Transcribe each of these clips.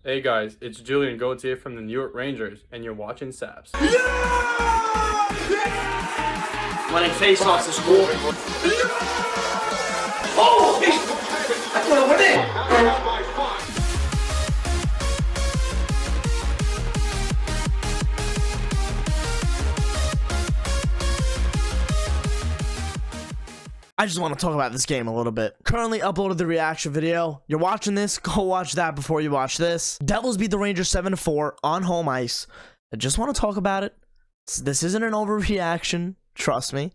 Hey guys, it's Julian Gauthier from the New York Rangers, and you're watching Saps. Winning face-offs is cool. Oh! That's gonna win it! I just want to talk about this game a little bit. Currently uploaded the reaction video. You're watching this, go watch that before you watch this. Devils beat the Rangers 7-4 on home ice. I just want to talk about it. This isn't an overreaction, trust me.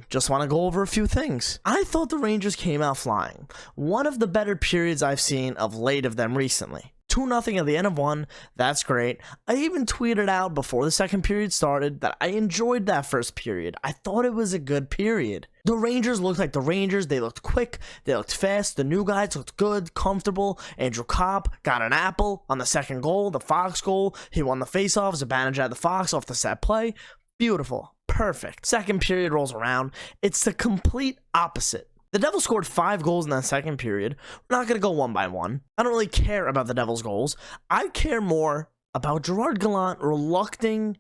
Just want to go over a few things. I thought the Rangers came out flying. One of the better periods I've seen of late of them recently. 2-0 at the end of one, that's great. I even tweeted out before the second period started that I enjoyed that first period. I thought it was a good period. The Rangers looked like the Rangers. They looked quick, they looked fast, the new guys looked good, comfortable. Andrew Copp got an apple on the second goal, the Fox goal. He won the faceoff, Zibanejad had the Fox off the set play. Beautiful, perfect. Second period rolls around, it's the complete opposite. The Devils scored 5 goals in that second period. We're not going to go one by one. I don't really care about the Devils' goals. I care more about Gerard Gallant relucting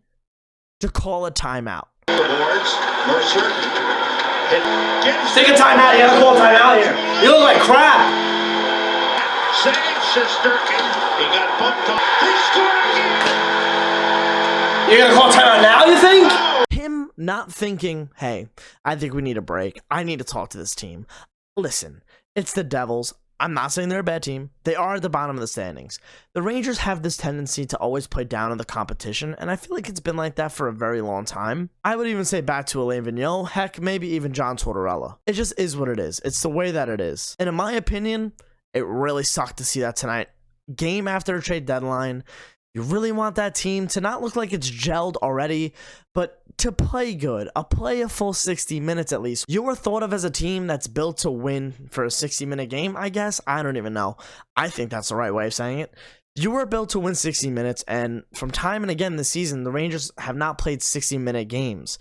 to call a timeout. Mercer. Take a timeout. You gotta call a timeout here. You look like crap. Save Shesterkin. He got bumped up. He scored again. You're gonna call a timeout now, you think? Him not thinking, hey, I think we need a break. I need to talk to this team. Listen, it's the Devils. I'm not saying they're a bad team. They are at the bottom of the standings. The Rangers have this tendency to always play down in the competition, and I feel like it's been like that for a very long time. I would even say back to Alain Vigneault, heck, maybe even John Tortorella. It just is what it is. It's the way that it is. And in my opinion, it really sucked to see that tonight. Game after a trade deadline. You really want that team to not look like it's gelled already, but to play good, play a full 60 minutes at least. You were thought of as a team that's built to win for a 60-minute game, I guess. I don't even know. I think that's the right way of saying it. You were built to win 60 minutes, and from time and again this season, the Rangers have not played 60-minute games.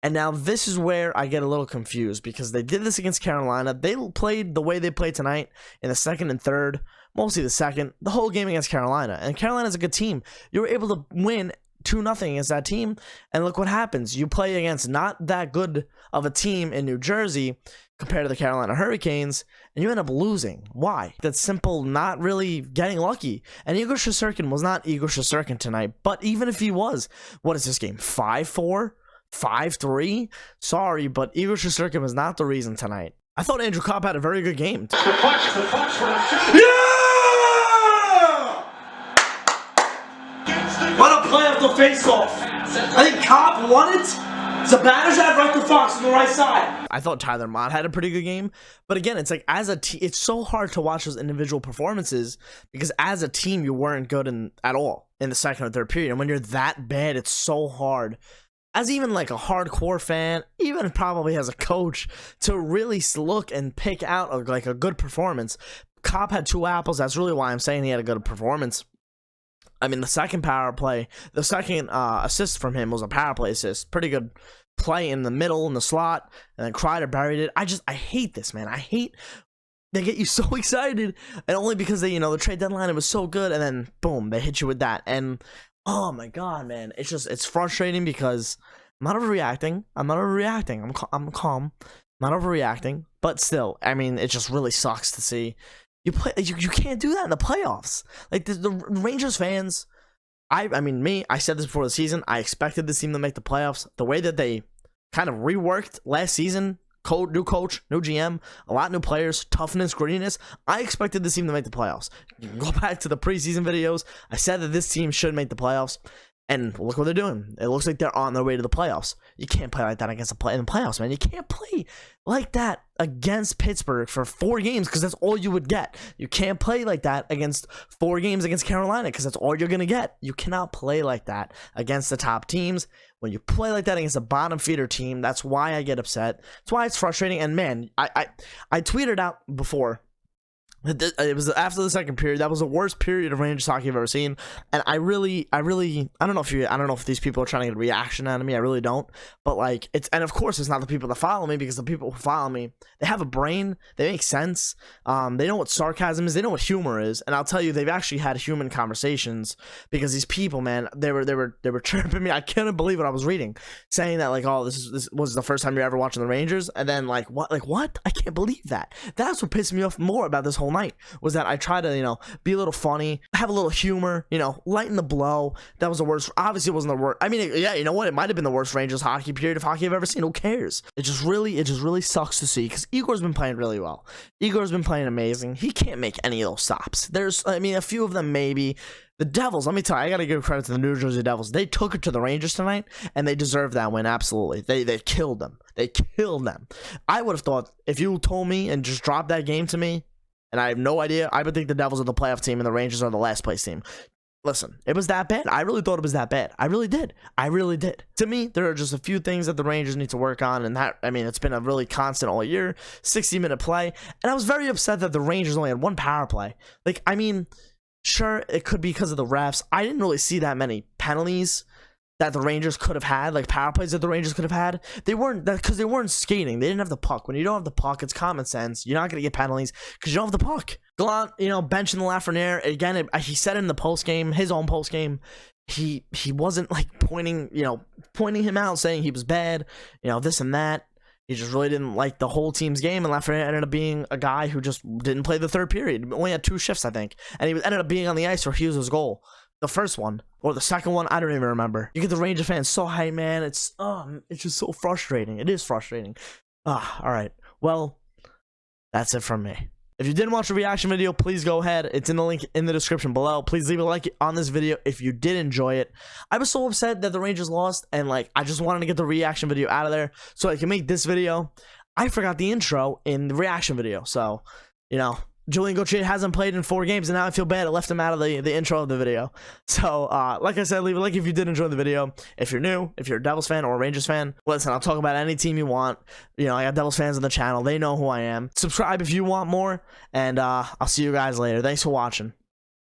And now this is where I get a little confused because they did this against Carolina. They played the way they played tonight in the second and third, mostly the second, the whole game against Carolina. And Carolina's a good team. You were able to win 2-0 against that team. And look what happens. You play against not that good of a team in New Jersey compared to the Carolina Hurricanes, and you end up losing. Why? That's simple, not really getting lucky. And Igor Shesterkin was not Igor Shesterkin tonight. But even if he was, what is this game? 5-4? 5-3? Sorry, but Igor Shesterkin was not the reason tonight. I thought Andrew Copp had a very good game. What a play off the face-off. I think Copp won it. Zibanejad right to Fox on the right side. I thought Tyler Mott had a pretty good game, but again, it's like as a team, it's so hard to watch those individual performances because as a team, you weren't good at all in the second or third period, and when you're that bad, it's so hard. As even like a hardcore fan, even probably as a coach, to really look and pick out like a good performance. Copp had 2 apples. That's really why I'm saying he had a good performance. I mean, the second power play, the second assist from him was a power play assist. Pretty good play in the middle, in the slot, and then Kreider buried it. I hate this, man. I hate they get you so excited, and only because they, the trade deadline, it was so good, and then boom, they hit you with that. And oh my god, man, it's frustrating because I'm not overreacting. I'm calm. I'm not overreacting, but still, I mean, it just really sucks to see. You can't do that in the playoffs. Like the Rangers fans, I said this before the season. I expected this team to make the playoffs. The way that they kind of reworked last season, new coach, new GM, a lot of new players, toughness, grittiness. I expected this team to make the playoffs. You can go back to the preseason videos. I said that this team should make the playoffs. And look what they're doing. It looks like they're on their way to the playoffs. You can't play like that in the playoffs, man. You can't play like that against Pittsburgh for 4 games because that's all you would get. You can't play like that against 4 games against Carolina because that's all you're going to get. You cannot play like that against the top teams. When you play like that against a bottom feeder team, that's why I get upset. That's why it's frustrating. And man, I tweeted out before It was after the second period. That was the worst period of Rangers hockey I've ever seen. And I don't know if these people are trying to get a reaction out of me. I really don't. But like, and of course it's not the people that follow me, because the people who follow me, they have a brain. They make sense. They know what sarcasm is. They know what humor is. And I'll tell you, they've actually had human conversations, because these people, man, they were chirping me. I couldn't believe what I was reading, saying that like, oh, this was the first time you're ever watching the Rangers, and then like what? I can't believe that. That's what pissed me off more about this whole night, was that I try to, be a little funny, have a little humor, lighten the blow. That was the worst. Obviously, it wasn't the worst. I mean, yeah, you know what? It might have been the worst Rangers hockey period of hockey I've ever seen. Who cares? It just really sucks to see, because Igor's been playing really well. Igor's been playing amazing. He can't make any of those stops. A few of them maybe. The Devils, let me tell you, I gotta give credit to the New Jersey Devils. They took it to the Rangers tonight, and they deserved that win, absolutely. They killed them. They killed them. I would have thought, if you told me and just dropped that game to me, and I have no idea, I would think the Devils are the playoff team and the Rangers are the last place team. Listen, it was that bad. I really thought it was that bad. I really did. To me, there are just a few things that the Rangers need to work on, and it's been a really constant all year, 60-minute play, and I was very upset that the Rangers only had one power play. Sure, it could be because of the refs. I didn't really see that many penalties that the Rangers could have had, like power plays that the Rangers could have had. They weren't, because they weren't skating. They didn't have the puck. When you don't have the puck, it's common sense. You're not going to get penalties because you don't have the puck. Gallant, benching the Lafreniere. Again, he said in the post-game, his own post-game, he wasn't like pointing him out, saying he was bad, this and that. He just really didn't like the whole team's game, and Lafreniere ended up being a guy who just didn't play the third period. He only had 2 shifts, I think, and he ended up being on the ice for Hughes' goal. The first one, or the second one, I don't even remember. You get the Ranger fans so hyped, man. It's just so frustrating. It is frustrating. All right. Well, that's it from me. If you didn't watch the reaction video, please go ahead. It's in the link in the description below. Please leave a like on this video if you did enjoy it. I was so upset that the Rangers lost, and I just wanted to get the reaction video out of there so I can make this video. I forgot the intro in the reaction video, so Julian Gauthier hasn't played in 4 games, and now I feel bad I left him out of the intro of the video. So, like I said, leave a like if you did enjoy the video. If you're new, if you're a Devils fan or a Rangers fan, listen, I'll talk about any team you want. I got Devils fans on the channel. They know who I am. Subscribe if you want more, and I'll see you guys later. Thanks for watching.